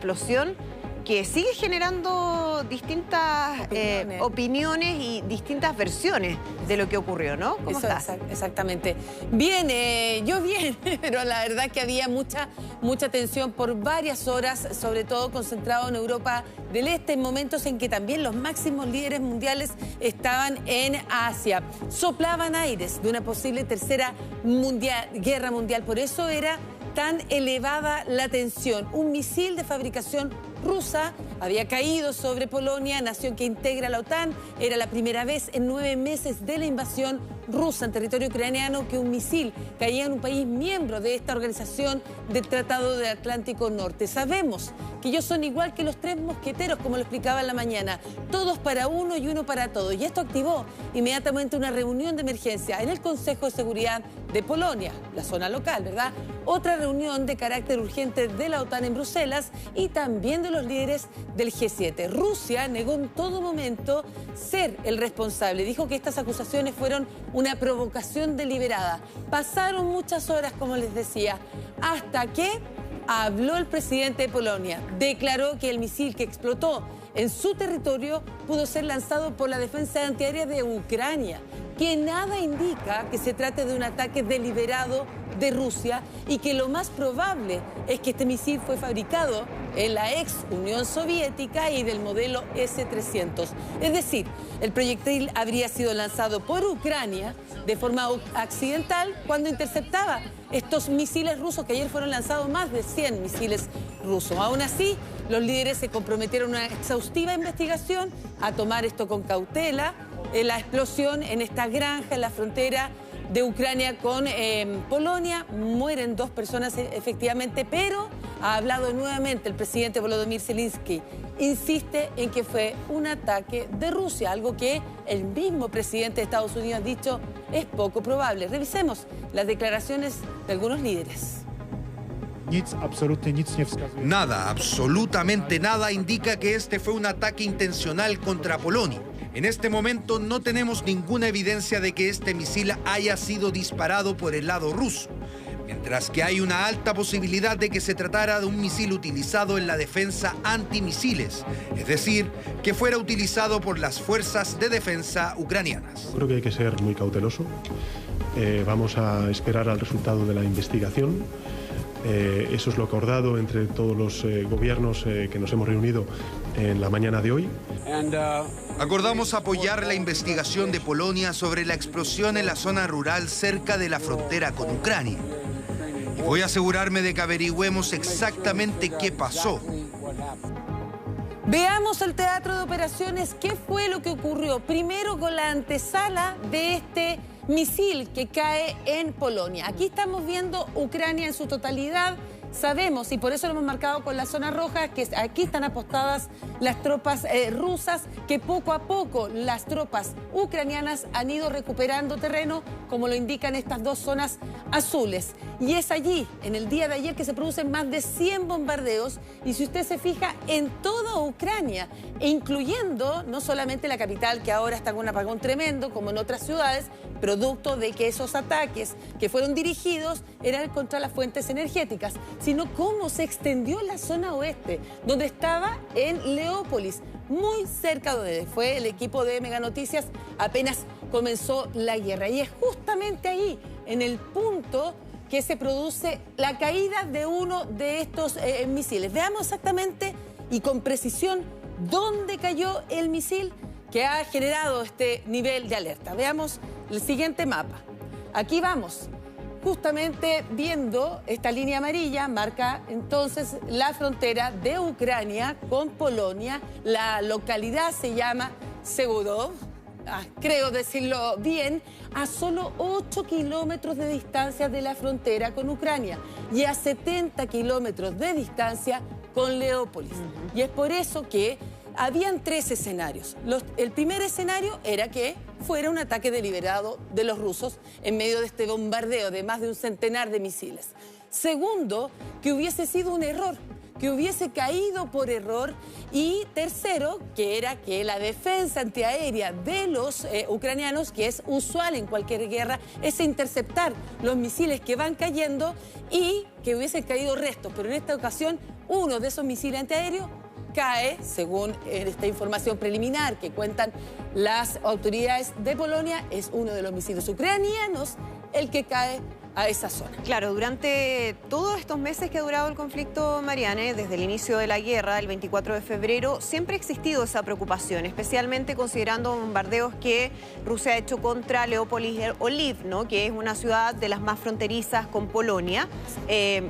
explosión que sigue generando distintas opiniones y distintas versiones de lo que ocurrió, ¿no? ¿Cómo estás? Exactamente. Bien, yo bien, pero la verdad que había mucha tensión por varias horas, sobre todo concentrado en Europa del Este, en momentos en que también los máximos líderes mundiales estaban en Asia. Soplaban aires de una posible tercera guerra mundial, por eso era tan elevada la tensión. Un misil de fabricación rusa había caído sobre Polonia, nación que integra la OTAN. Era la primera vez en 9 meses de la invasión rusa en territorio ucraniano que un misil caía en un país miembro de esta organización del Tratado del Atlántico Norte. Sabemos que ellos son igual que los 3 mosqueteros, como lo explicaba en la mañana, todos para uno y uno para todos. Y esto activó inmediatamente una reunión de emergencia en el Consejo de Seguridad de Polonia, la zona local, ¿verdad? Otra reunión de carácter urgente de la OTAN en Bruselas y también de los líderes del G7. Rusia negó en todo momento ser el responsable. Dijo que estas acusaciones fueron una provocación deliberada. Pasaron muchas horas, como les decía, hasta que habló el presidente de Polonia. Declaró que el misil que explotó en su territorio pudo ser lanzado por la defensa antiaérea de Ucrania, que nada indica que se trate de un ataque deliberado de Rusia y que lo más probable es que este misil fue fabricado en la ex Unión Soviética y del modelo S-300. Es decir, el proyectil habría sido lanzado por Ucrania de forma accidental cuando interceptaba estos misiles rusos, que ayer fueron lanzados más de 100 misiles rusos. Aún así, los líderes se comprometieron a una exhaustiva investigación, a tomar esto con cautela. La explosión en esta granja en la frontera de Ucrania con Polonia, mueren 2 personas efectivamente, pero ha hablado nuevamente el presidente Volodymyr Zelensky. Insiste en que fue un ataque de Rusia, algo que el mismo presidente de Estados Unidos ha dicho es poco probable. Revisemos las declaraciones de algunos líderes. Nada, absolutamente nada indica que este fue un ataque intencional contra Polonia. En este momento no tenemos ninguna evidencia de que este misil haya sido disparado por el lado ruso, mientras que hay una alta posibilidad de que se tratara de un misil utilizado en la defensa antimisiles, es decir, que fuera utilizado por las fuerzas de defensa ucranianas. Creo que hay que ser muy cauteloso. Vamos a esperar al resultado de la investigación. Eso es lo acordado entre todos los gobiernos que nos hemos reunido en la mañana de hoy. Acordamos apoyar la investigación de Polonia sobre la explosión en la zona rural cerca de la frontera con Ucrania. Y voy a asegurarme de que averigüemos exactamente qué pasó. Veamos el teatro de operaciones. ¿Qué fue lo que ocurrió? Primero con la antesala de este misil que cae en Polonia. Aquí estamos viendo Ucrania en su totalidad. Sabemos, y por eso lo hemos marcado con la zona roja, que aquí están apostadas las tropas rusas, que poco a poco las tropas ucranianas han ido recuperando terreno, como lo indican estas 2 zonas azules. Y es allí, en el día de ayer, que se producen más de 100 bombardeos, y si usted se fija, en toda Ucrania, e incluyendo no solamente la capital, que ahora está con un apagón tremendo, como en otras ciudades, producto de que esos ataques que fueron dirigidos eran contra las fuentes energéticas, sino cómo se extendió la zona oeste, donde estaba en Leópolis, muy cerca donde fue el equipo de Mega Noticias apenas comenzó la guerra. Y es justamente ahí, en el punto que se produce la caída de uno de estos misiles. Veamos exactamente y con precisión dónde cayó el misil que ha generado este nivel de alerta. Veamos el siguiente mapa. Aquí vamos, justamente viendo esta línea amarilla, marca entonces la frontera de Ucrania con Polonia. La localidad se llama Segudov, creo decirlo bien, a solo 8 kilómetros de distancia de la frontera con Ucrania y a 70 kilómetros de distancia con Leópolis. Y es por eso que habían 3 escenarios. El primer escenario era que fuera un ataque deliberado de los rusos en medio de este bombardeo de más de un centenar de misiles. Segundo, que hubiese sido un error, que hubiese caído por error. Y tercero, que era que la defensa antiaérea de los ucranianos, que es usual en cualquier guerra, es interceptar los misiles que van cayendo y que hubiesen caído restos. Pero en esta ocasión uno de esos misiles antiaéreos cae, según esta información preliminar que cuentan las autoridades de Polonia, es uno de los misiles ucranianos el que cae a esa zona. Claro, durante todos estos meses que ha durado el conflicto, Mariane, desde el inicio de la guerra, el 24 de febrero, siempre ha existido esa preocupación, especialmente considerando bombardeos que Rusia ha hecho contra Leópolis Oliv, ¿no? Que es una ciudad de las más fronterizas con Polonia.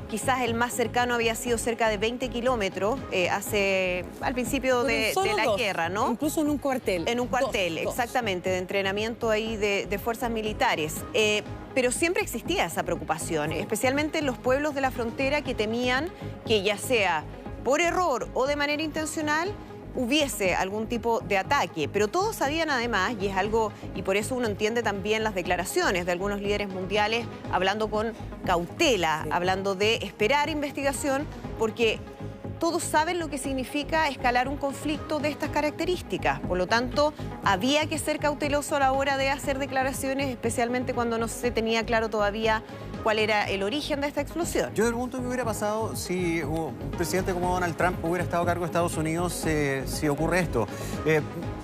Quizás el más cercano había sido cerca de 20 kilómetros al principio de la guerra, ¿no? Incluso en un cuartel. En un cuartel, exactamente, de entrenamiento ahí de fuerzas militares. Pero siempre existía esa preocupación, especialmente en los pueblos de la frontera que temían que ya sea por error o de manera intencional hubiese algún tipo de ataque. Pero todos sabían además, y es algo, y por eso uno entiende también las declaraciones de algunos líderes mundiales hablando con cautela, hablando de esperar investigación, porque todos saben lo que significa escalar un conflicto de estas características. Por lo tanto, había que ser cauteloso a la hora de hacer declaraciones, especialmente cuando no se tenía claro todavía cuál era el origen de esta explosión. Yo me pregunto qué hubiera pasado si un presidente como Donald Trump hubiera estado a cargo de Estados Unidos si ocurre esto.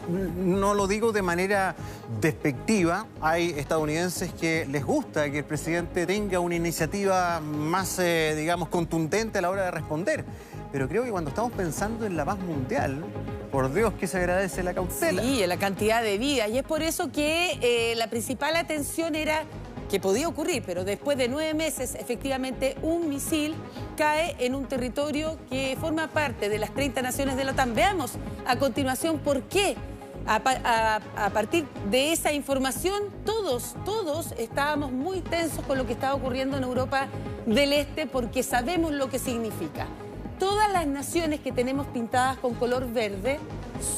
No lo digo de manera despectiva. Hay estadounidenses que les gusta que el presidente tenga una iniciativa más, digamos, contundente a la hora de responder. Pero creo que cuando estamos pensando en la paz mundial, por Dios que se agradece la cautela. Sí, en la cantidad de vidas. Y es por eso que la principal atención era que podía ocurrir, pero después de 9 meses, efectivamente, un misil cae en un territorio que forma parte de las 30 naciones de la OTAN. Veamos a continuación por qué. A partir de esa información, todos estábamos muy tensos con lo que estaba ocurriendo en Europa del Este, porque sabemos lo que significa. Todas las naciones que tenemos pintadas con color verde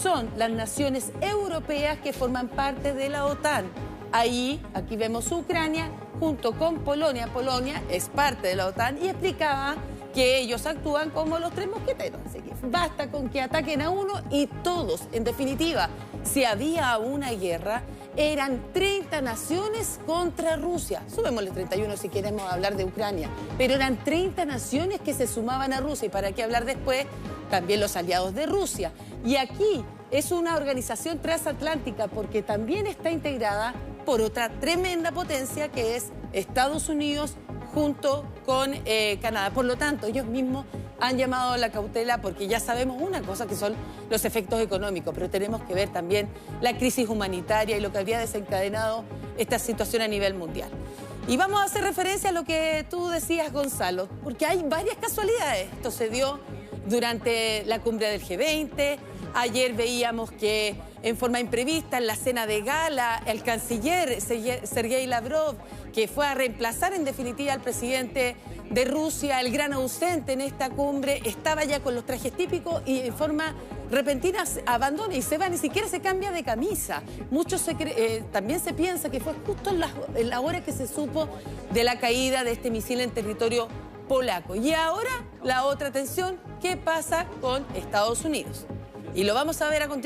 son las naciones europeas que forman parte de la OTAN. Aquí vemos Ucrania junto con Polonia. Polonia es parte de la OTAN y explicaba que ellos actúan como los 3 mosqueteros. Así que basta con que ataquen a uno y todos, en definitiva, si había una guerra, eran 30 naciones contra Rusia. Subémosle 31 si queremos hablar de Ucrania. Pero eran 30 naciones que se sumaban a Rusia. Y para qué hablar después, también los aliados de Rusia. Y aquí es una organización transatlántica porque también está integrada por otra tremenda potencia que es Estados Unidos junto con Canadá. Por lo tanto, ellos mismos han llamado a la cautela porque ya sabemos una cosa que son los efectos económicos, pero tenemos que ver también la crisis humanitaria y lo que habría desencadenado esta situación a nivel mundial. Y vamos a hacer referencia a lo que tú decías, Gonzalo, porque hay varias casualidades. Esto se dio durante la cumbre del G20. Ayer veíamos que en forma imprevista en la cena de gala, el canciller Sergei Lavrov, que fue a reemplazar en definitiva al presidente de Rusia, el gran ausente en esta cumbre, estaba ya con los trajes típicos y en forma repentina abandona y se va, ni siquiera se cambia de camisa. También se piensa que fue justo en la hora que se supo de la caída de este misil en territorio polaco. Y ahora la otra tensión, ¿qué pasa con Estados Unidos? Y lo vamos a ver a continuación.